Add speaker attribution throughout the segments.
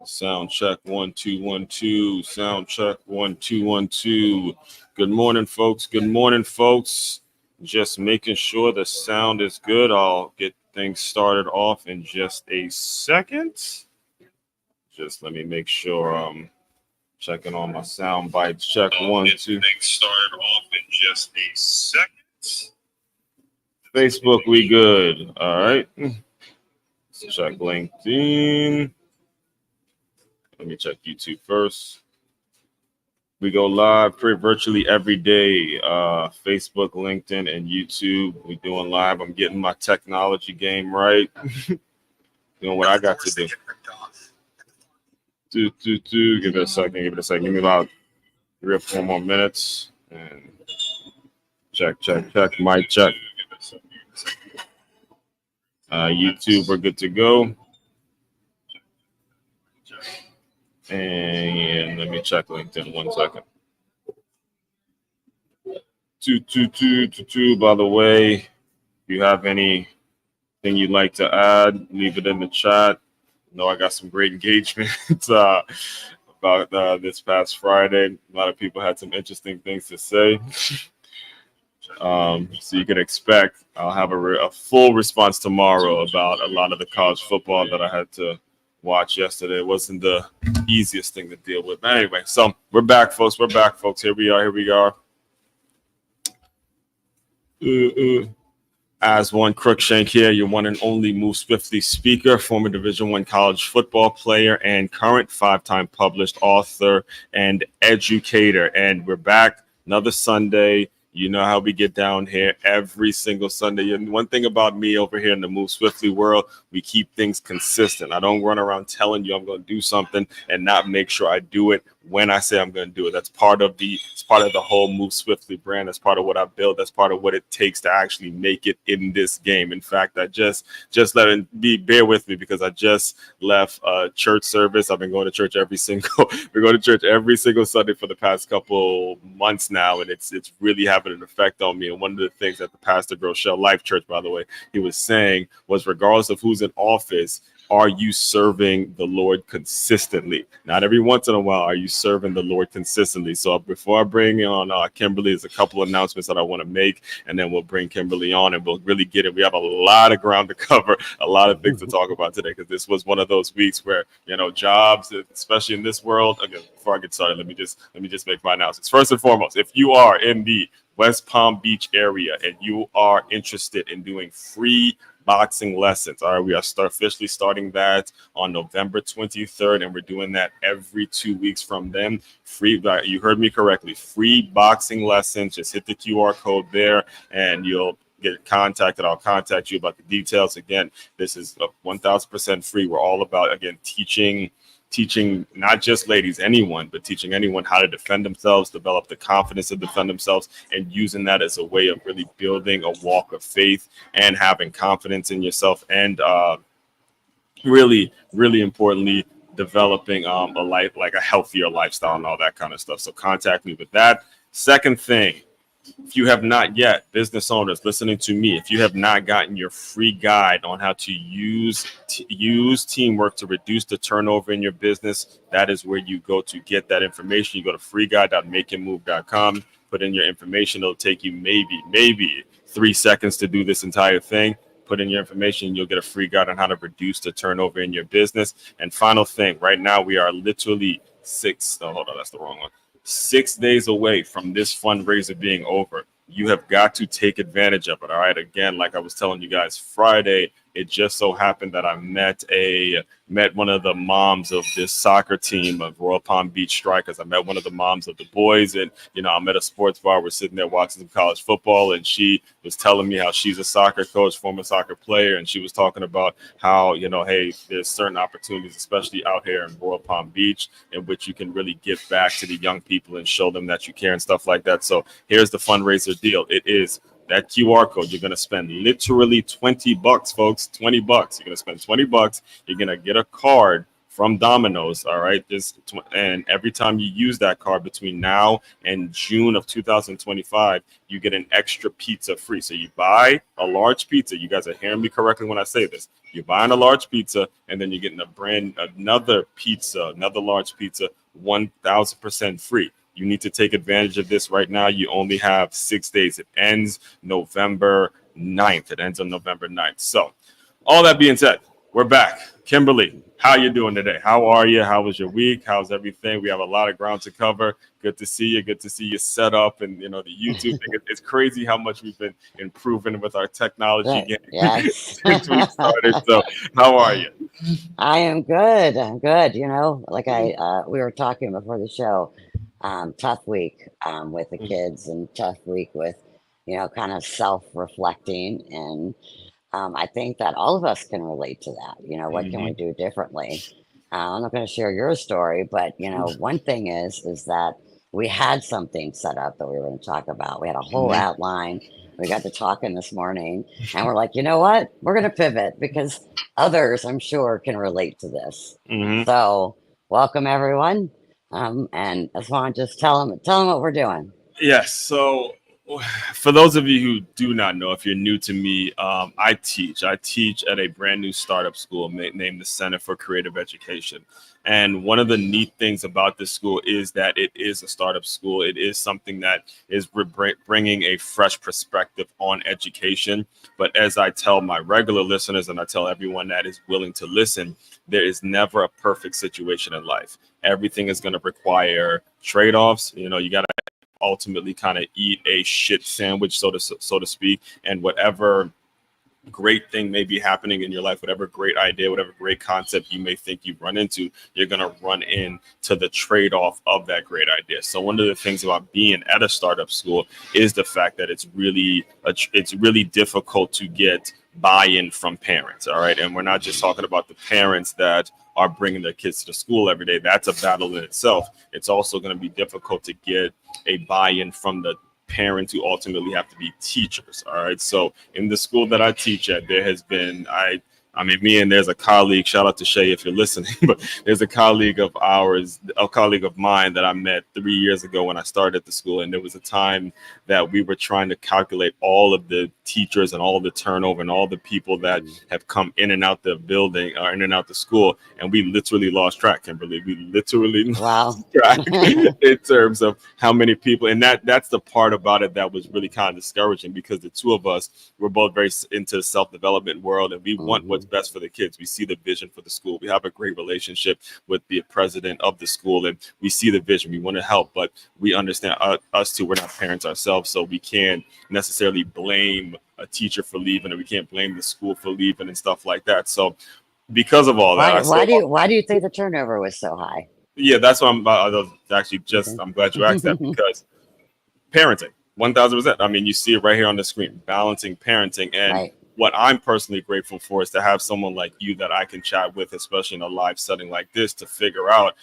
Speaker 1: Sound check 1 2 1 2. Sound check 1 2 1 2. Good morning, folks. Good morning, folks. Just making sure the sound is good. I'll get things started off in just a second. Just let me make sure I'm checking on my sound bites. Check one, two. Things started off in just a second. Facebook, we good. All right. Let's check LinkedIn. Let me check YouTube first. We go live pretty virtually every day. Facebook, LinkedIn, and YouTube. We doing live. I'm getting my technology game right. Doing what I got to do. Give it a second. Give me about 3 or 4 more minutes. And check. Mic check. YouTube, we're good to go. And let me check LinkedIn 1 second. 2. By the way, if you have anything you'd like to add, leave it in the chat. I know I got some great engagement about this past Friday. A lot of people had some interesting things to say. So you can expect I'll have a full response tomorrow about a lot of the college football that I had to watch yesterday. It wasn't the easiest thing to deal with. But anyway, so we're back, folks. Here we are. As one Crookshank here, your one and only Move Swiftly speaker, former Division I college football player, and current 5-time published author and educator. And we're back another Sunday. You know how we get down here every single Sunday. And one thing about me over here in the Move Swiftly world, we keep things consistent. I don't run around telling you I'm going to do something and not make sure I do it when I say I'm going to do it. That's part of the whole Move Swiftly brand. That's part of what I build. That's part of what it takes to actually make it in this game. In fact, I just bear with me because I just left church service. I've been going to church every single Sunday for the past couple months now, and it's really having an effect on me. And one of the things that the pastor Groeschel Life Church, by the way, he was saying was, regardless of who's in office, are you serving the Lord consistently? Not every once in a while, are you serving the Lord consistently? So before I bring on Kimberly, there's a couple of announcements that I want to make, and then we'll bring Kimberly on and we'll really get it. We have a lot of ground to cover, a lot of things to talk about today, because this was one of those weeks where, jobs, especially in this world. Again, before I get started, let me just make my announcements. First and foremost, if you are in the West Palm Beach area and you are interested in doing free boxing lessons. All right, we are officially starting that on November 23rd, and we're doing that every 2 weeks from then. Free, you heard me correctly, free boxing lessons. Just hit the QR code there and you'll get contacted. I'll contact you about the details. Again, this is 1,000% free. We're all about, again, teaching not just ladies, anyone, but teaching anyone how to defend themselves, develop the confidence to defend themselves, and using that as a way of really building a walk of faith and having confidence in yourself, and really, really importantly, developing a life, like a healthier lifestyle and all that kind of stuff. So contact me with that. Second thing, if you have not yet, business owners listening to me, if you have not gotten your free guide on how to use teamwork to reduce the turnover in your business, that is where you go to get that information. You go to freeguide.makeitmove.com, put in your information. It'll take you maybe 3 seconds to do this entire thing. Put in your information, you'll get a free guide on how to reduce the turnover in your business. And final thing, right now we are literally 6 days away from this fundraiser being over. You have got to take advantage of it. All right. Again, like I was telling you guys Friday, it just so happened that I met one of the moms of this soccer team of Royal Palm Beach Strikers. I met one of the moms of the boys, and I'm at a sports bar. We're sitting there watching some college football, and she was telling me how she's a soccer coach, former soccer player, and she was talking about how hey, there's certain opportunities, especially out here in Royal Palm Beach, in which you can really give back to the young people and show them that you care and stuff like that. So here's the fundraiser deal. It is that QR code. You're going to spend literally $20, folks, $20. You're going to spend $20. You're going to get a card from Domino's. All right. And every time you use that card between now and June of 2025, you get an extra pizza free. So you buy a large pizza. You guys are hearing me correctly when I say this. You're buying a large pizza, and then you're getting another large pizza, 1,000% free. You need to take advantage of this right now. You only have 6 days. It ends November 9th. It ends on November 9th. So, all that being said, we're back. Kimberly, how you doing today? How are you? How was your week? How's everything? We have a lot of ground to cover. Good to see you. Good to see you set up, and the YouTube thing. It's crazy how much we've been improving with our technology
Speaker 2: Yes.
Speaker 1: since we started. So, how are you?
Speaker 2: I am good. I'm good. Like
Speaker 1: Mhm.
Speaker 2: we were talking before the show, tough week with the
Speaker 1: Mhm.
Speaker 2: kids and tough week with, kind of self-reflecting. And I think that all of us can relate to that. What can we
Speaker 1: Mhm.
Speaker 2: do differently? I'm not going to share your story, but one thing is that we had something set up that we were going to talk about. We had a whole
Speaker 1: Mhm.
Speaker 2: outline. We got to talking this morning, and we're like, you know what? We're going to pivot because others, I'm sure, can relate to this.
Speaker 1: Mhm.
Speaker 2: So, welcome everyone, and I just want to just tell them what we're doing.
Speaker 1: Yes. So, for those of you who do not know, if you're new to me, I teach. I teach at a brand new startup school named the Center for Creative Education. And one of the neat things about this school is that it is a startup school. It is something that is bringing a fresh perspective on education. But as I tell my regular listeners, and I tell everyone that is willing to listen, there is never a perfect situation in life. Everything is going to require trade-offs. You got to ultimately kind of eat a shit sandwich, so to speak, and whatever great thing may be happening in your life, whatever great idea, whatever great concept you may think you've run into, you're going to run into the trade-off of that great idea. So one of the things about being at a startup school is the fact that it's really difficult to get buy-in from parents. All right, and we're not just talking about the parents that are bringing their kids to school every day. That's a battle in itself. It's also going to be difficult to get a buy-in from the parents who ultimately have to be teachers. All right. So in the school that I teach at, there has been I mean, me and there's a colleague. Shout out to Shay if you're listening. But there's a colleague of ours, a colleague of mine that I met 3 years ago when I started at the school, and there was a time that we were trying to calculate all of the teachers and all of the turnover and all the people that
Speaker 2: Mm.
Speaker 1: have come in and out the building or in and out the school, and we literally lost track, Kimberly. We literally
Speaker 2: Wow.
Speaker 1: lost track in terms of how many people, and that's the part about it that was really kind of discouraging because the two of us were both very into the self-development world, and we want what's
Speaker 2: Hmm.
Speaker 1: best for the kids. We see the vision for the school. We have a great relationship with the president of the school, and we see the vision. We want to help, but we understand us too. We're not parents ourselves, so we can't necessarily blame a teacher for leaving, and we can't blame the school for leaving and stuff like that. So because of all that,
Speaker 2: Why
Speaker 1: I say,
Speaker 2: why do you why do you think the turnover was so high?
Speaker 1: yeah, that's what I was actually just.
Speaker 2: Okay.
Speaker 1: I'm glad you asked that because parenting, 1,000%. I mean, you see it right here on the screen, balancing parenting. And
Speaker 2: Right.
Speaker 1: what I'm personally grateful for is to have someone like you that I can chat with, especially in a live setting like this, to figure out,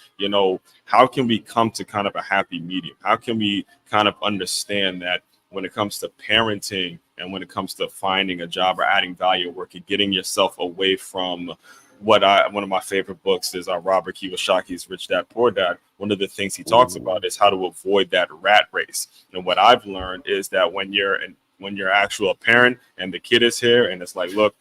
Speaker 1: how can we come to kind of a happy medium? How can we kind of understand that when it comes to parenting and when it comes to finding a job or adding value at work and getting yourself away from one of my favorite books is Robert Kiyosaki's Rich Dad Poor Dad. One of the things he talks
Speaker 2: Hmm.
Speaker 1: about is how to avoid that rat race. And what I've learned is that when you're actual a parent and the kid is here and it's like, look,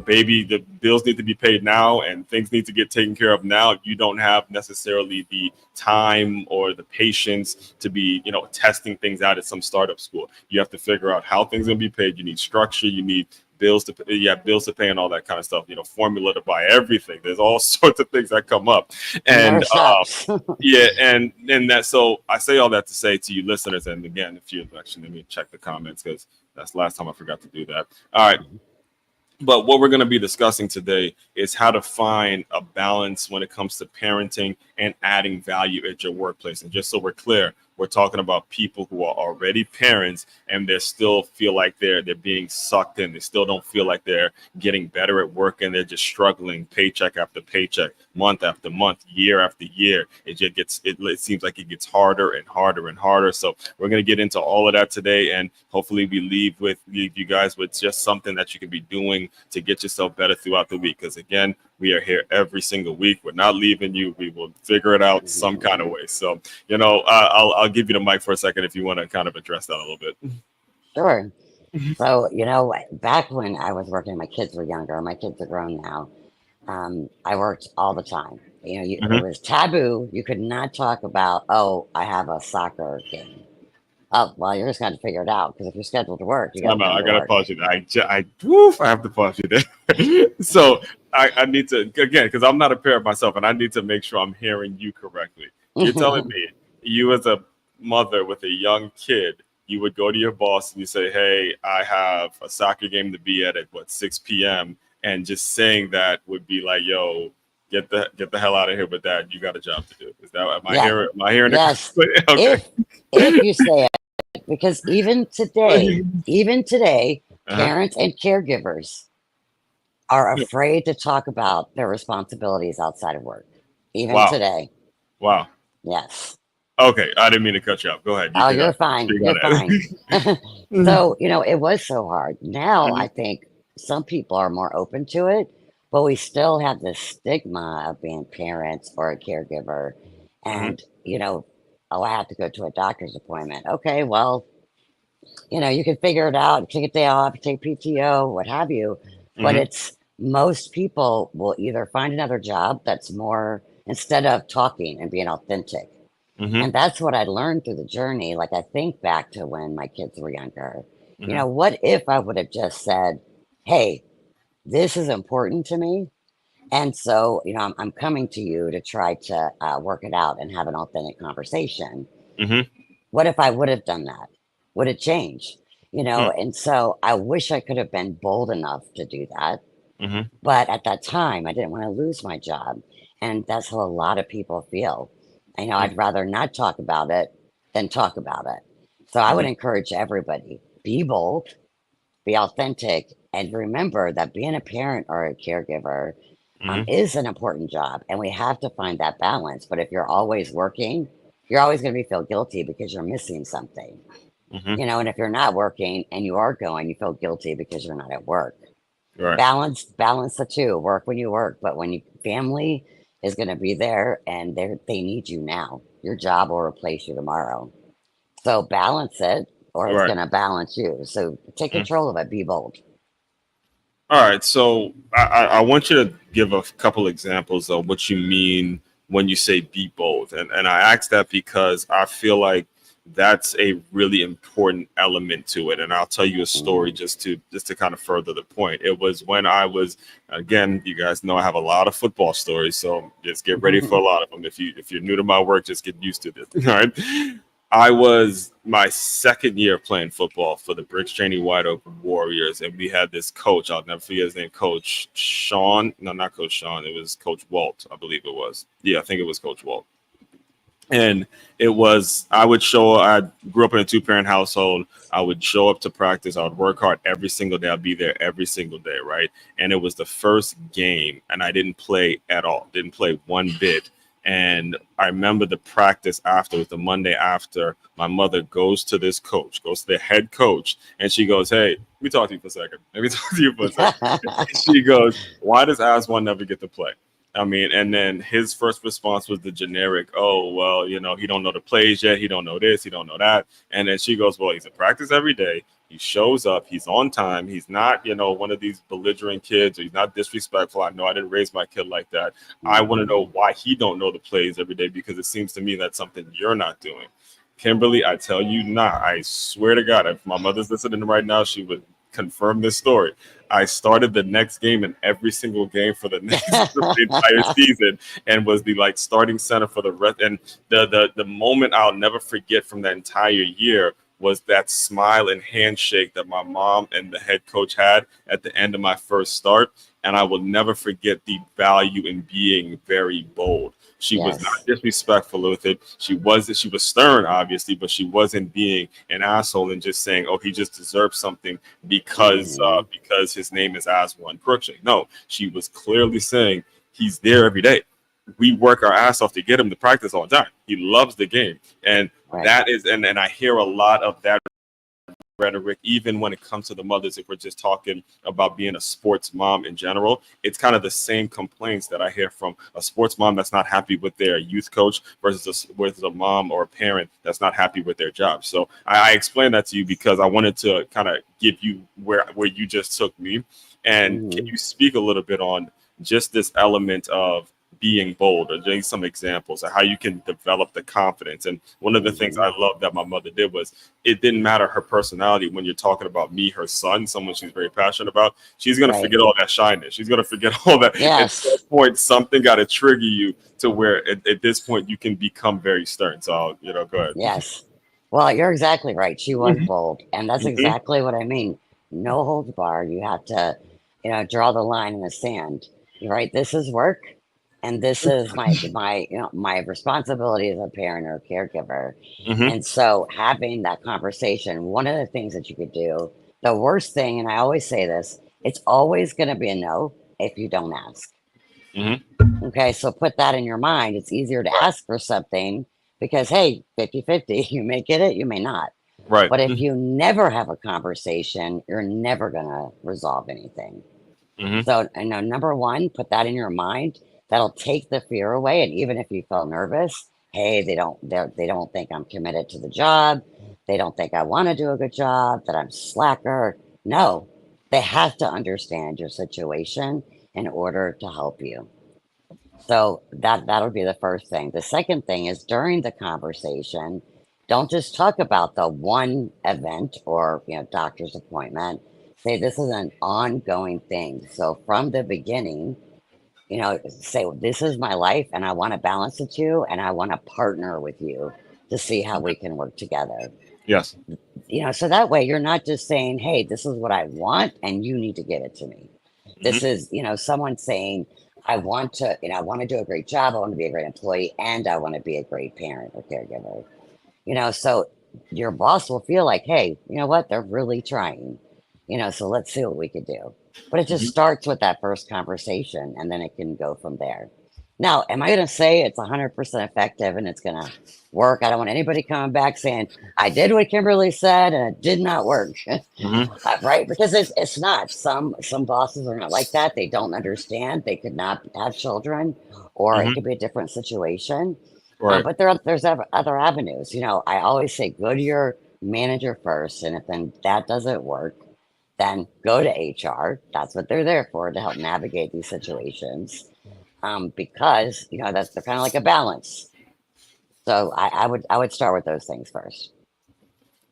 Speaker 1: baby, the bills need to be paid now and things need to get taken care of now. You don't have necessarily the time or the patience to be, testing things out at some startup school. You have to figure out how things are gonna be paid. You need structure. You need bills to pay, yeah, bills to pay and all that kind of stuff. Formula to buy everything. There's all sorts of things that come up,
Speaker 2: It never
Speaker 1: and
Speaker 2: stops.
Speaker 1: yeah, and that. So I say all that to say to you listeners, and again, if you actually let me check the comments because that's the last time I forgot to do that. All right. But what we're going to be discussing today is how to find a balance when it comes to parenting and adding value at your workplace. And just so we're clear, we're talking about people who are already parents and they still feel like they're being sucked in. They still don't feel like they're getting better at work and they're just struggling paycheck after paycheck, month after month, year after year. It seems like it gets harder and harder and harder. So we're going to get into all of that today, and hopefully we leave you guys with just something that you can be doing to get yourself better throughout the week. Because again, We are here every single week. We're not leaving you. We will figure it out some kind of
Speaker 2: Mhm.
Speaker 1: way. So, I'll give you the mic for a second if you want to kind of address that a little bit.
Speaker 2: Sure. So, back when I was working, my kids were younger. My kids are grown now. I worked all the time. It
Speaker 1: Hmm.
Speaker 2: was taboo. You could not talk about, oh, I have a soccer game. Oh, well, you're just going to figure it out because if you're scheduled to work, you got to
Speaker 1: Time out.
Speaker 2: come
Speaker 1: I
Speaker 2: to
Speaker 1: gotta
Speaker 2: work.
Speaker 1: pause you there. I have to pause you there. So I need to again because I'm not a parent myself, and I need to make sure I'm hearing you correctly. You're telling me you as a mother with a young kid, you would go to your boss and you say, "Hey, I have a soccer game to be at what 6 p.m." And just saying that would be like, "Yo, get the hell out of here with that. You got a job to do." Is that
Speaker 2: Yeah.
Speaker 1: am I hearing it
Speaker 2: Yes.
Speaker 1: correctly? Okay.
Speaker 2: If you say it, because even today,
Speaker 1: Uh-huh.
Speaker 2: parents and caregivers are afraid to talk about their responsibilities outside of work. Even
Speaker 1: Wow.
Speaker 2: today.
Speaker 1: Wow.
Speaker 2: Yes.
Speaker 1: Okay, I didn't mean to cut you off. Go ahead. You
Speaker 2: Oh,
Speaker 1: can
Speaker 2: you're fine.
Speaker 1: speak on
Speaker 2: You're fine.
Speaker 1: that.
Speaker 2: So, it was so hard. Now
Speaker 1: Mhm,
Speaker 2: I think some people are more open to it, but we still have this stigma of being parents or a caregiver.
Speaker 1: mhm,
Speaker 2: And, oh, I have to go to a doctor's appointment. Okay, well, you can figure it out, take a day off, take PTO, what have you. But
Speaker 1: mhm,
Speaker 2: it's most people will either find another job that's more instead of talking and being authentic.
Speaker 1: mhm,
Speaker 2: And that's what I learned through the journey. Like I think back to when my kids were younger.
Speaker 1: mhm,
Speaker 2: What if I would have just said, "Hey, this is important to me, and so I'm coming to you to try to work it out and have an authentic conversation."
Speaker 1: mhm,
Speaker 2: What if I would have done that? Would it change?
Speaker 1: mm,
Speaker 2: And so I wish I could have been bold enough to do that.
Speaker 1: mhm,
Speaker 2: But at that time, I didn't want to lose my job. And that's how a lot of people feel.
Speaker 1: mm,
Speaker 2: I'd rather not talk about it than talk about it. So I would
Speaker 1: mhm,
Speaker 2: encourage everybody be bold, be authentic, and remember that being a parent or a caregiver
Speaker 1: mhm,
Speaker 2: is an important job. And we have to find that balance. But if you're always working, you're always going to be feel guilty because you're missing something.
Speaker 1: mhm.
Speaker 2: And if you're not working and you are going, you feel guilty because you're not at work.
Speaker 1: Right.
Speaker 2: Balance the two. Work when you work, but when you family is going to be there and they need you now. Your job will replace you tomorrow. So balance it, or it's
Speaker 1: Right.
Speaker 2: going to balance you. So take
Speaker 1: Mhm.
Speaker 2: control of it. Be bold.
Speaker 1: All right. So I want you to give a couple examples of what you mean when you say be bold. And I ask that because I feel like that's a really important element to it. And I'll tell you a story
Speaker 2: Mhm.
Speaker 1: just to kind of further the point. It was when I was again, you guys know I have a lot of football stories, so just get ready for a lot of them. If you're new to my work, just get used to this. All right. I was my second year playing football for the Briggs Cheney White Oak Warriors, and we had this coach. I'll never forget his name, Coach Sean. No, not Coach Sean. It was Coach Walt, I believe it was. Yeah, I think it was Coach Walt. And it was I would show. I grew up in a two-parent household. I would show up to practice. I would work hard every single day. I'd be there every single day, right? And it was the first game, and I didn't play at all. Didn't play one bit. And I remember the practice afterwards, the Monday after, my mother goes to this coach, goes to the head coach, and she goes, "Hey, let me talk to you for a second. Let me talk to you for a second." She goes, "Why does Aswan never get to play?" I mean, and then his first response was the generic, "Oh, well, he don't know the plays yet. He don't know this. He don't know that." And then she goes, "Well, he's in practice every day. He shows up. He's on time. He's not, one of these belligerent kids, or he's not disrespectful. I know I didn't raise my kid like that. I want to know
Speaker 2: Mhm.
Speaker 1: why he don't know the plays every day because it seems to me that's something you're not doing." Kimberly, I tell you not. I swear to God, if my mother's listening right now, she would confirm this story. I started the next game in every single game for the next for the entire season, and was the like starting center for the rest. And the moment I'll never forget from that entire year was that smile and handshake that my mom and the head coach had at the end of my first start. And I will never forget the value in being very bold. She was not
Speaker 2: Yes.
Speaker 1: disrespectful with it. She was stern, obviously, but she wasn't being an asshole and just saying, "Oh, he just deserves something
Speaker 2: Hmm.
Speaker 1: because his name is Aswan Crookshank." No, she was clearly saying he's there every day. We work our ass off to get him to practice all the time. He loves the game, and
Speaker 2: Right.
Speaker 1: that is, and I hear a lot of that rhetoric, even when it comes to the mothers, if we're just talking about being a sports mom in general, it's kind of the same complaints that I hear from a sports mom that's not happy with their youth coach versus a mom or a parent that's not happy with their job. So I explained that to you because I wanted to kind of give you where you just took me. And can
Speaker 2: Hmm.
Speaker 1: you speak a little bit on just this element of being bold, or doing some examples of how you can develop the confidence? And one of the things
Speaker 2: Hmm.
Speaker 1: I love that my mother did was it didn't matter her personality. When you're talking about me, her son, someone she's very passionate about, she's going to
Speaker 2: Right.
Speaker 1: forget all that shyness. She's going to forget all that. At some
Speaker 2: Yes.
Speaker 1: point, something got to trigger you to where at this point you can become very stern. So, go ahead.
Speaker 2: Yes. Well, you're exactly right. She was
Speaker 1: Hmm.
Speaker 2: bold, and that's
Speaker 1: Hmm.
Speaker 2: exactly what I mean. No holds barred. You have to, draw the line in the sand. You're right. This is work, and this is my responsibility as a parent or caregiver.
Speaker 1: Hmm.
Speaker 2: And so, having that conversation, one of the things that you could do, the worst thing, and I always say this, it's always going to be a no if you don't ask.
Speaker 1: Hmm.
Speaker 2: Okay, so put that in your mind. It's easier to
Speaker 1: Right.
Speaker 2: ask for something because, hey, 50-50, you may get it, you may not.
Speaker 1: Right.
Speaker 2: But if you never have a conversation, you're never going to resolve anything.
Speaker 1: Hmm.
Speaker 2: So, number one, put that in your mind. That'll take the fear away. And even if you feel nervous, hey, they don't think I'm committed to the job. They don't think I want to do a good job, that I'm slacker. No, they have to understand your situation in order to help you. So that'll be the first thing. The second thing is during the conversation, don't just talk about the one event or doctor's appointment. Say this is an ongoing thing. So from the beginning, say this is my life and I want to balance the two and I want to partner with you to see how we can work together.
Speaker 1: Yes.
Speaker 2: So that way you're not just saying, hey, this is what I want and you need to give it to me. This
Speaker 1: Hmm.
Speaker 2: is, someone saying, I want to do a great job, I want to be a great employee, and I want to be a great parent or caregiver. So your boss will feel like, hey, you know what? They're really trying. So let's see what we could do. But it just
Speaker 1: Hmm.
Speaker 2: starts with that first conversation and then it can go from there. Now, am I going to say it's 100% effective and it's going to work? I don't want anybody coming back saying, I did what Kimberly said and it did not work.
Speaker 1: Hmm.
Speaker 2: Right? Because it's not. Some bosses are not like that. They don't understand. They could not have children, or it
Speaker 1: Hmm.
Speaker 2: could be a different situation.
Speaker 1: Right.
Speaker 2: But there's other avenues. I always say go to your manager first, and if then that doesn't work, then go to HR. That's what they're there for, to help navigate these situations. Because that's they're kind of like a balance. So I would start with those things first.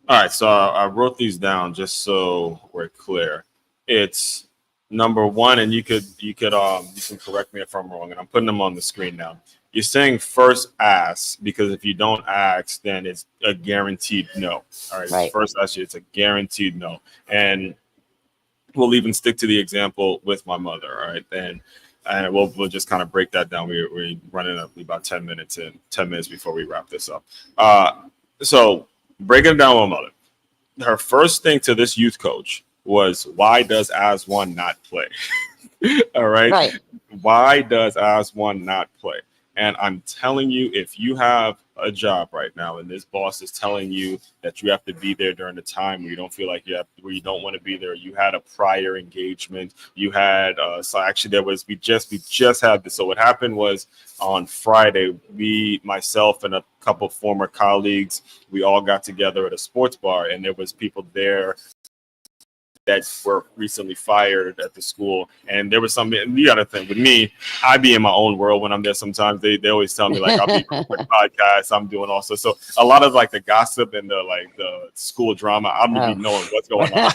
Speaker 1: All right, so I wrote these down just so we're clear. It's number one, and you can correct me if I'm wrong, and I'm putting them on the screen now. You're saying first ask, because if you don't ask, then it's a guaranteed no. All right,
Speaker 2: Right.
Speaker 1: first ask you, it's a guaranteed no, and we'll even stick to the example with my mother. All right, and we'll just kind of break that down. We're running up about 10 minutes in, 10 minutes before we wrap this up. So breaking it down with my mother, her first thing to this youth coach was, why does as one not play? All right.
Speaker 2: Right.
Speaker 1: Why does as one not play? And I'm telling you, if you have a job right now and this boss is telling you that you have to be there during the time where you don't feel like where you don't want to be there, you had a prior engagement, you had, so actually there was, we just had this. So what happened was on Friday, myself and a couple former colleagues, we all got together at a sports bar, and there was people there that were recently fired at the school. And there was something, the other thing with me, I be in my own world when I'm there. Sometimes they always tell me like I'll be recording podcasts, I'm doing also. So a lot of like the gossip and the school drama, I'm gonna be
Speaker 2: Oh.
Speaker 1: knowing what's going on.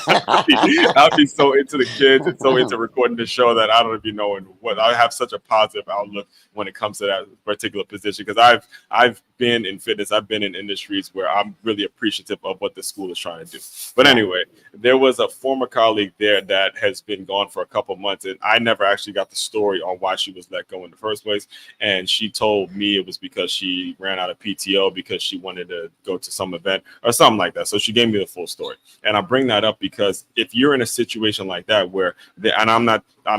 Speaker 1: I'll be so into the kids and so into recording the show that I don't be knowing what. I have such a positive outlook when it comes to that particular position, because I've been in fitness, I've been in industries where I'm really appreciative of what the school is trying to do. But
Speaker 2: Yeah.
Speaker 1: anyway, there was a former former colleague there that has been gone for a couple months, and I never actually got the story on why she was let go in the first place. And she told me it was because she ran out of PTO because she wanted to go to some event or something like that. So she gave me the full story. And I bring that up because if you're in a situation like that where and I'm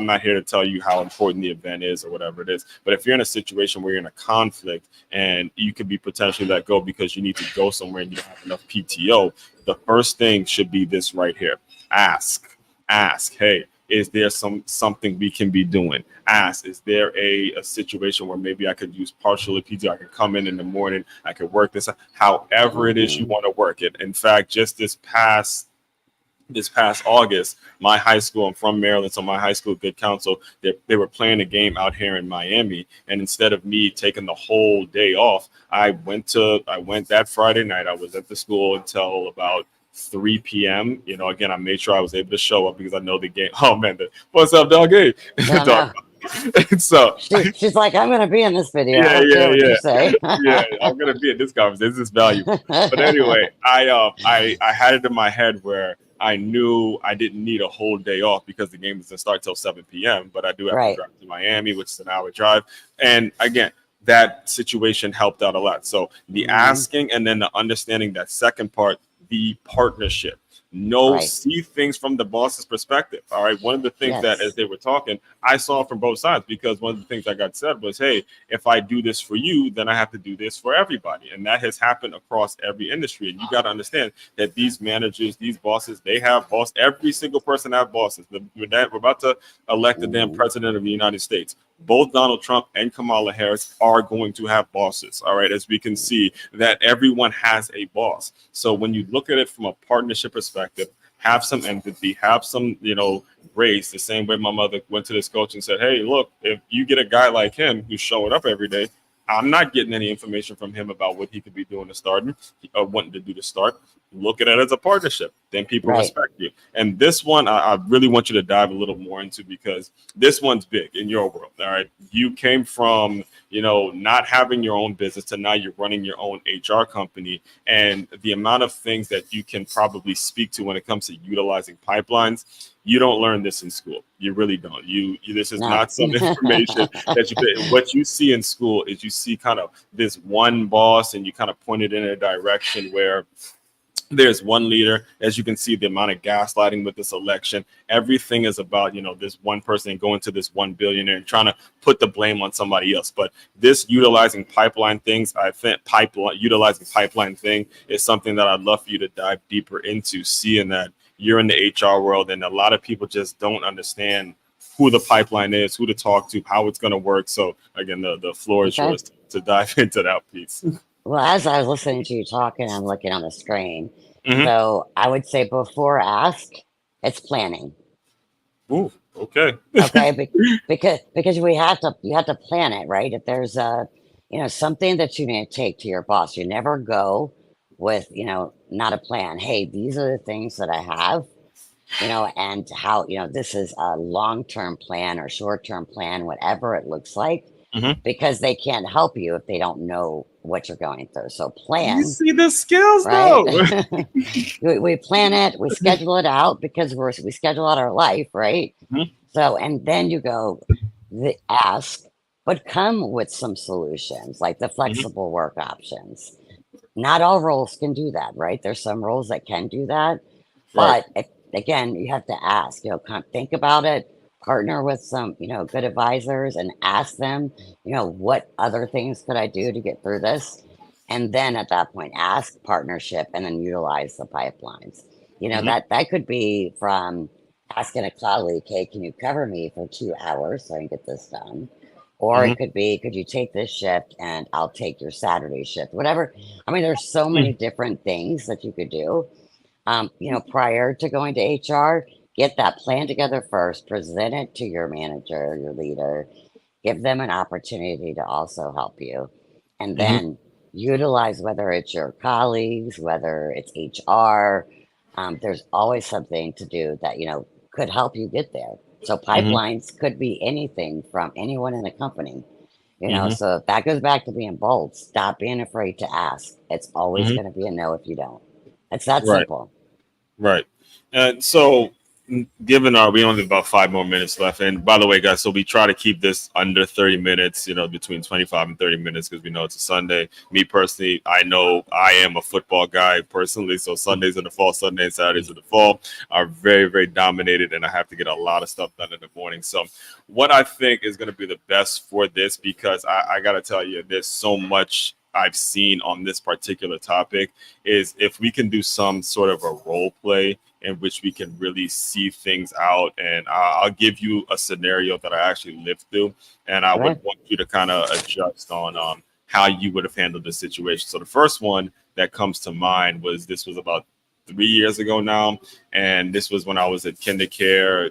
Speaker 1: not here to tell you how important the event is or whatever it is, but if you're in a situation where you're in a conflict and you could be potentially let go because you need to go somewhere and you don't have enough PTO, the first thing should be this right here. Ask, hey, is there something we can be doing? Ask, is there a situation where maybe I could use partial PTO? I could come in the morning, I could work this, however it is you
Speaker 2: Hmm.
Speaker 1: want to work it. In fact, just this past August, my high school, I'm from Maryland, so my high school, Good Counsel, they were playing a game out here in Miami. And instead of me taking the whole day off, I went that Friday night. I was at the school until about 3 p.m. Again, I made sure I was able to show up because I know the game. Oh man, what's up, dog? Hey,
Speaker 2: No,
Speaker 1: dog.
Speaker 2: no.
Speaker 1: And so
Speaker 2: She's like, I'm going to be in this video. I
Speaker 1: yeah,
Speaker 2: don't
Speaker 1: yeah,
Speaker 2: care what you
Speaker 1: yeah,
Speaker 2: say.
Speaker 1: yeah. I'm gonna be in this conversation. This is valuable. But anyway, I had it in my head where I knew I didn't need a whole day off because the game doesn't start till 7 p.m. But I do have to
Speaker 2: Right.
Speaker 1: drive to Miami, which is an hour drive. And again, that situation helped out a lot. So the
Speaker 2: Hmm.
Speaker 1: asking and then the understanding that second part, the partnership.
Speaker 2: Right.
Speaker 1: See things from the boss's perspective. All right. One of the things that as
Speaker 2: Yes.
Speaker 1: they were talking, I saw from both sides because one of the things I got said was, hey, if I do this for you, then I have to do this for everybody. And that has happened across every industry. And you got to understand that these managers, these bosses, they have boss. Every single person have bosses. We're about to elect the damn
Speaker 2: Hmm.
Speaker 1: president of the United States. Both Donald Trump and Kamala Harris are going to have bosses. All right. As we can see that everyone has a boss. So when you look at it from a partnership perspective, have some empathy, have some, grace. The same way my mother went to this coach and said, hey, look, if you get a guy like him who's showing up every day, I'm not getting any information from him about what he could be doing to starting or wanting to do to start. Look at it as a partnership. Then people
Speaker 2: Right.
Speaker 1: respect you. And this one, I really want you to dive a little more into because this one's big in your world. All right. You came from, not having your own business to now you're running your own HR company. And the amount of things that you can probably speak to when it comes to utilizing pipelines, you don't learn this in school. You really don't. This is
Speaker 2: No.
Speaker 1: not some information that what you see in school is you see kind of this one boss and you kind of point it in a direction where there's one leader. As you can see, the amount of gaslighting with this election, everything is about, this one person going to this one billionaire and trying to put the blame on somebody else. But this utilizing pipeline things, I think utilizing pipeline thing is something that I'd love for you to dive deeper into, seeing that you're in the HR world and a lot of people just don't understand who the pipeline is, who to talk to, how it's going to work. So again, the floor is
Speaker 2: Okay.
Speaker 1: yours to dive into that piece.
Speaker 2: Well, as I was listening to you talking, I'm looking on the screen.
Speaker 1: Hmm.
Speaker 2: So I would say before ask, it's planning.
Speaker 1: Ooh, okay.
Speaker 2: Okay, because you have to plan it, right? If there's something that you need to take to your boss, you never go with not a plan. Hey, these are the things that I have, and how this is a long term plan or short term plan, whatever it looks like,
Speaker 1: Hmm.
Speaker 2: because they can't help you if they don't know what you're going through. So
Speaker 1: You
Speaker 2: plan,
Speaker 1: see the skills
Speaker 2: right?
Speaker 1: though.
Speaker 2: We plan it, we schedule it out because we schedule out our life, right?
Speaker 1: Mhm,
Speaker 2: So, and then you go ask, but come with some solutions like the
Speaker 1: mhm.
Speaker 2: flexible work options. Not all roles can do that, right? There's some roles that can do that,
Speaker 1: Right.
Speaker 2: but again, you have to ask, kind of think about it, partner with some, good advisors and ask them, what other things could I do to get through this? And then at that point, ask partnership and then utilize the pipelines.
Speaker 1: Mhm,
Speaker 2: That could be from asking a colleague, hey, can you cover me for 2 hours so I can get this done? Or
Speaker 1: mhm,
Speaker 2: it could be, could you take this shift and I'll take your Saturday shift? Whatever. I mean, there's so many
Speaker 1: mm,
Speaker 2: different things that you could do. Prior to going to HR, get that plan together first, present it to your manager, your leader, give them an opportunity to also help you, and
Speaker 1: mhm,
Speaker 2: then utilize whether it's your colleagues, whether it's HR. There's always something to do that, could help you get there. So
Speaker 1: mhm,
Speaker 2: pipelines could be anything from anyone in the company.
Speaker 1: mhm,
Speaker 2: So that goes back to being bold. Stop being afraid to ask. It's always
Speaker 1: mhm.
Speaker 2: going to be a no if you don't. It's that
Speaker 1: Right.
Speaker 2: simple.
Speaker 1: Right. And so given our we only have about 5 more minutes left, and by the way, guys, so we try to keep this under 30 minutes, between 25 and 30 minutes, because we know it's a Sunday. Me personally, I know I am a football guy personally, so Sundays in the fall, Sunday and Saturdays in the fall are very, very dominated, and I have to get a lot of stuff done in the morning. So what I think is going to be the best for this, because I got to tell you, there's so much I've seen on this particular topic, is if we can do some sort of a role play in which we can really see things out. And I'll give you a scenario that I actually lived through, and I would
Speaker 2: Okay.
Speaker 1: want you to kind of adjust on how you would have handled the situation. So the first one that comes to mind was, this was about 3 years ago now, and this was when I was at kindercare,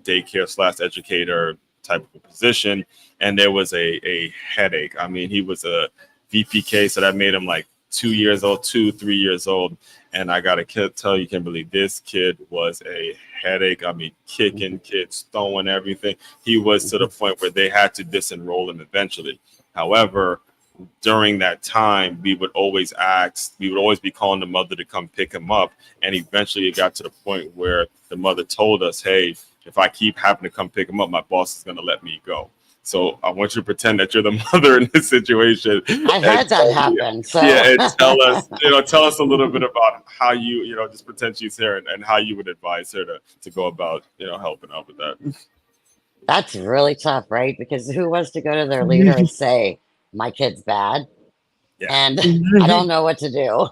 Speaker 1: daycare slash educator type of a position, and there was a headache. I mean, he was a VPK, so that made him like 2 years old, 3 years old. And I gotta tell you, Kimberly, this kid was a headache. I mean, kicking kids, throwing everything. He was to the point where they had to disenroll him eventually. However, during that time, we would always be calling the mother to come pick him up. And eventually it got to the point where the mother told us, hey, if I keep having to come pick him up, my boss is going to let me go. So I want you to pretend that you're the mother in this situation,
Speaker 2: I've
Speaker 1: and
Speaker 2: had that happen.
Speaker 1: yeah,
Speaker 2: So
Speaker 1: and tell us a little bit about how just pretend she's here, and how you would advise her to go about, helping out with that.
Speaker 2: that's really tough, right? Because who wants to go to their leader and say, my kid's bad
Speaker 1: Yeah.
Speaker 2: and I don't know what to do?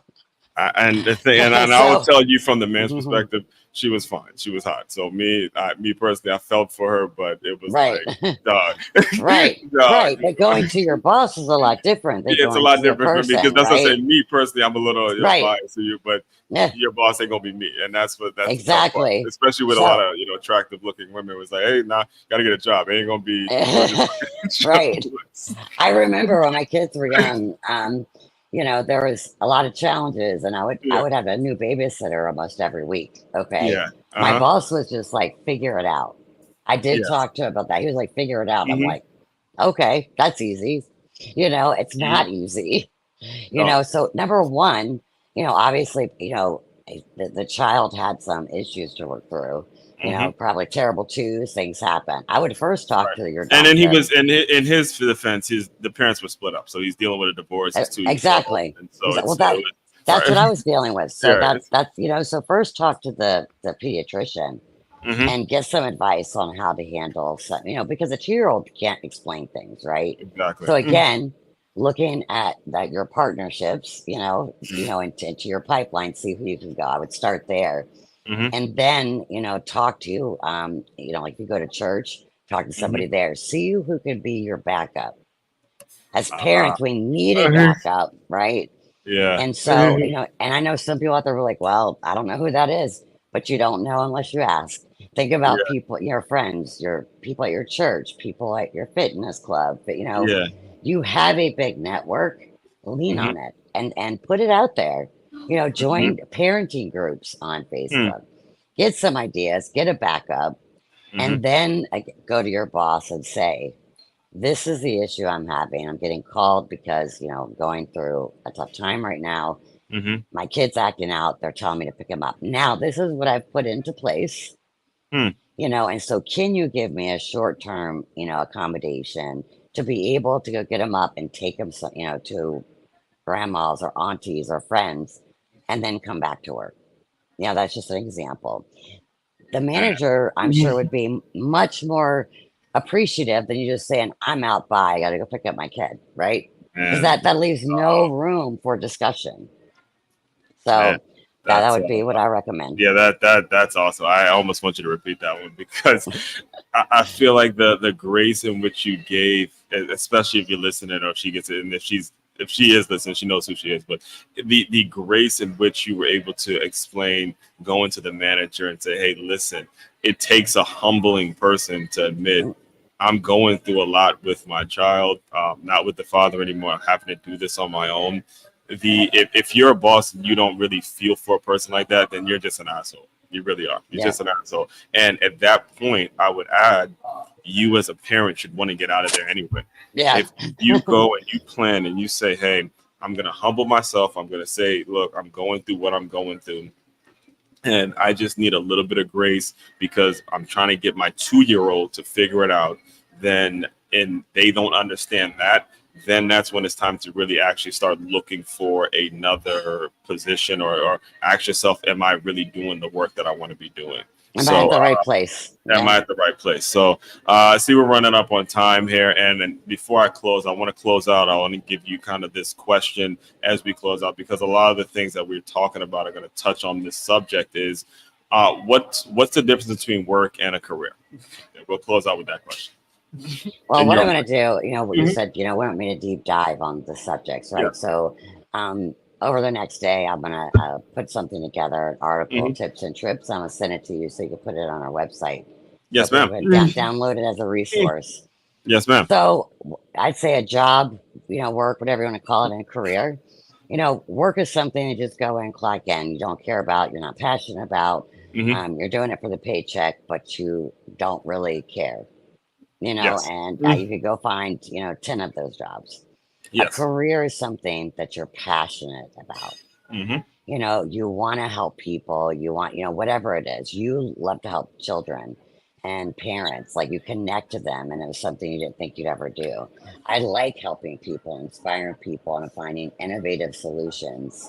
Speaker 1: And the thing, and I will
Speaker 2: So,
Speaker 1: tell you from the man's perspective, she was fine. She was hot. So me personally, I felt for her, but it was
Speaker 2: right,
Speaker 1: like, dog,
Speaker 2: right,
Speaker 1: dog.
Speaker 2: right. But going to your boss is a lot different than
Speaker 1: It's a
Speaker 2: going
Speaker 1: lot
Speaker 2: to the
Speaker 1: different for me, because
Speaker 2: person,
Speaker 1: that's what I
Speaker 2: right?
Speaker 1: say. Me personally, I'm a little
Speaker 2: Right.
Speaker 1: biased to you, but
Speaker 2: Yeah,
Speaker 1: your boss ain't gonna be me, and that's the tough part.
Speaker 2: exactly.
Speaker 1: Especially with a lot
Speaker 2: So,
Speaker 1: of attractive looking women. It was like, hey, nah, gotta get a job. It ain't gonna be just
Speaker 2: right. I remember when my kids were young, there was a lot of challenges, and I
Speaker 1: yeah,
Speaker 2: would have a new babysitter almost every week. Okay,
Speaker 1: yeah,
Speaker 2: my
Speaker 1: uh huh,
Speaker 2: boss was just like, figure it out. I did
Speaker 1: yes,
Speaker 2: talk to him about that. He was like, figure it out. I'm
Speaker 1: mm-hmm,
Speaker 2: like, okay, that's easy. It's
Speaker 1: mm-hmm.
Speaker 2: not easy.
Speaker 1: Oh,
Speaker 2: So number one, obviously, the child had some issues to work through.
Speaker 1: mm-hmm.
Speaker 2: Probably terrible twos, things happen. I would first talk
Speaker 1: Right.
Speaker 2: to your
Speaker 1: And then he
Speaker 2: doctor.
Speaker 1: was in his defense, the parents were split up, so he's dealing with a divorce. He's 2 years old,
Speaker 2: Exactly.
Speaker 1: and so
Speaker 2: Well,
Speaker 1: it was
Speaker 2: that's what
Speaker 1: right.
Speaker 2: I was dealing with. So
Speaker 1: Yeah.
Speaker 2: that's. So first talk to the pediatrician
Speaker 1: Mm-hmm.
Speaker 2: and get some advice on how to handle some, because a 2-year-old can't explain things, right?
Speaker 1: Exactly.
Speaker 2: So again, looking at that your partnerships, into your pipeline, see who you can go. I would start there,
Speaker 1: Mm-hmm.
Speaker 2: and then talk to like you go to church, talk to
Speaker 1: Mm-hmm.
Speaker 2: somebody there, see who could be your backup. As
Speaker 1: Uh,
Speaker 2: parents, we need a backup, right?
Speaker 1: yeah.
Speaker 2: And so, and I know some people out there were like, well, I don't know who that is, but you don't know unless you ask. Think about
Speaker 1: Yeah.
Speaker 2: people, your friends, your people at your church, people at your fitness club. But
Speaker 1: Yeah.
Speaker 2: you have a big network, lean
Speaker 1: Mm-hmm.
Speaker 2: on it and put it out there.
Speaker 1: Mm-hmm.
Speaker 2: Join parenting groups on
Speaker 1: Mm-hmm.
Speaker 2: Facebook, get some ideas, get a backup,
Speaker 1: Mm-hmm.
Speaker 2: and then go to your boss and say, this is the issue I'm having. I'm getting called because, I'm going through a tough time right now.
Speaker 1: Mm-hmm.
Speaker 2: My kid's acting out. They're telling me to pick him up. Now, this is what I've put into place, and so can you give me a short term, accommodation to be able to go get him up and take him, to grandma's or aunties or friends and then come back to work? That's just an example. The manager, I'm sure, would be much more appreciative than you just saying, I'm out, bye, I gotta go pick up my kid, right? Because
Speaker 1: Man.
Speaker 2: that leaves no
Speaker 1: Oh
Speaker 2: room for discussion.
Speaker 1: man.
Speaker 2: So that
Speaker 1: That's
Speaker 2: would be what I recommend.
Speaker 1: yeah. That's awesome. I almost want you to repeat that one, because I feel like the grace in which you gave, especially if you're listening, or if she gets it, and if she is listening, she knows who she is. But the grace in which you were able to explain, going to the manager and say, "Hey, listen, it takes a humbling person to admit." I'm going through a lot with my child, not with the father anymore. I'm having to do this on my own. If you're a boss and you don't really feel for a person like that, then you're just an asshole. You really are. You're
Speaker 2: Yeah,
Speaker 1: just an asshole. And at that point, I would add, you as a parent should want to get out of there anyway.
Speaker 2: yeah,
Speaker 1: If you go and you plan and you say, hey, I'm going to humble myself. I'm going to say, look, I'm going through what I'm going through. and I just need a little bit of grace because I'm trying to get my 2 year old to figure it out. Then, and they don't understand that, then that's when it's time to really actually start looking for another position, or ask yourself, am I really doing the work that I want to be doing?
Speaker 2: Am I at
Speaker 1: So,
Speaker 2: the right place?
Speaker 1: am
Speaker 2: Yeah.
Speaker 1: I at the right place? So, I see we're running up on time here, and then before I close, I want to close out. I want to give you kind of this question as we close out, because a lot of the things that we're talking about are going to touch on this subject. Is what's the difference between work and a career? We'll close out with that question.
Speaker 2: Well,
Speaker 1: In
Speaker 2: what
Speaker 1: your
Speaker 2: I'm
Speaker 1: mind.
Speaker 2: going to do, what you
Speaker 1: Mhm.
Speaker 2: said, want me to deep dive on the subjects, right?
Speaker 1: Yes.
Speaker 2: So, over the next day, I'm going to put something together, an article,
Speaker 1: Hmm.
Speaker 2: tips and trips. I'm going to send it to you so you can put it on our website so
Speaker 1: Yes,
Speaker 2: people
Speaker 1: ma'am.
Speaker 2: can download it as a resource.
Speaker 1: Yes, ma'am.
Speaker 2: So, I'd say a job, work, whatever you want to call it, and a career. Work is something you just go and clock in. You don't care about, you're not passionate about.
Speaker 1: Hmm.
Speaker 2: You're doing it for the paycheck, but you don't really care,
Speaker 1: Yes.
Speaker 2: and
Speaker 1: Mm.
Speaker 2: you could go find, 10 of those jobs. A
Speaker 1: Yes.
Speaker 2: career is something that you're passionate about.
Speaker 1: Hmm.
Speaker 2: You want to help people, you want, whatever it is, you love to help children and parents, like you connect to them, and it was something you didn't think you'd ever do. I like helping people, inspiring people, and finding innovative solutions.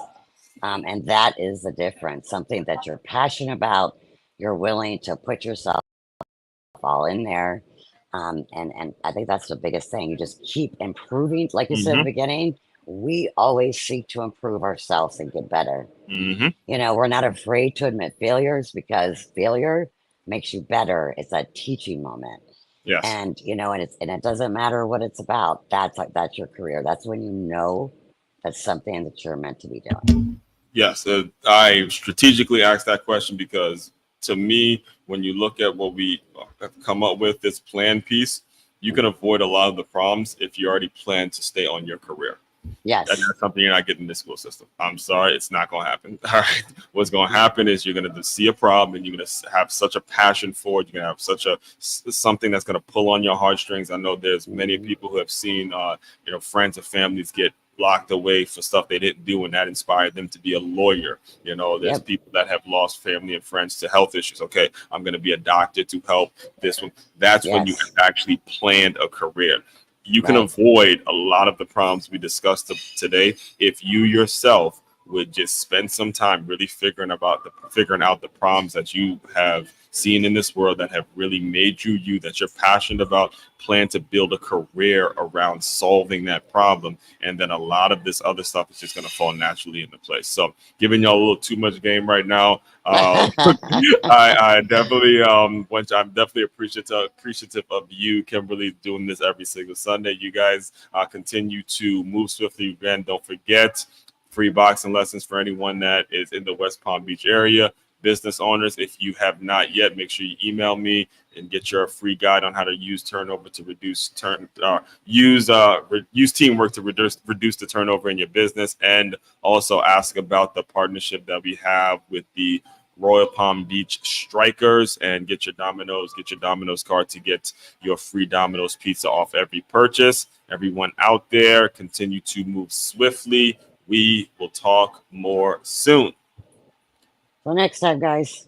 Speaker 2: And that is the difference, something that you're passionate about, you're willing to put yourself all in there. And I think that's the biggest thing. You just keep improving. Like you said at the
Speaker 1: Hmm.
Speaker 2: beginning, we always seek to improve ourselves and get better.
Speaker 1: Hmm.
Speaker 2: We're not afraid to admit failures because failure makes you better. It's a teaching moment.
Speaker 1: Yes.
Speaker 2: And it doesn't matter what it's about. That's your career. That's when that's something that you're meant to be doing.
Speaker 1: Yes, I strategically asked that question because, to me, when you look at what we have come up with, this plan piece, you can avoid a lot of the problems if you already plan to stay on your career. And
Speaker 2: Yes.
Speaker 1: that's something you're not getting in the school system. I'm sorry, it's not going to happen. All right, what's going to happen is you're going to see a problem, and you're going to have such a passion for it. You're going to have such a something that's going to pull on your heartstrings. I know there's many
Speaker 2: Mhm.
Speaker 1: people who have seen, friends and families get locked away for stuff they didn't do, and that inspired them to be a lawyer. There's
Speaker 2: Yep.
Speaker 1: people that have lost family and friends to health issues. Okay, I'm going to be a doctor to help this one. That's when you
Speaker 2: Yes.
Speaker 1: have actually planned a career. You can
Speaker 2: Right.
Speaker 1: avoid a lot of the problems we discussed today if you yourself would just spend some time really figuring out the problems that you have seen in this world that have really made you, that you're passionate about. Plan to build a career around solving that problem, and then a lot of this other stuff is just going to fall naturally into place. So, giving y'all a little too much game right now. I definitely I'm definitely appreciative of you, Kimberly, doing this every single Sunday. You guys continue to move swiftly. Again, don't forget, free boxing lessons for anyone that is in the West Palm Beach area. Business owners, if you have not yet, make sure you email me and get your free guide on how to use turnover to use teamwork to reduce the turnover in your business, and also ask about the partnership that we have with the Royal Palm Beach Strikers, and get your Domino's card to get your free Domino's pizza off every purchase. Everyone out there, continue to move swiftly. We will talk more soon.
Speaker 2: Till next time, guys.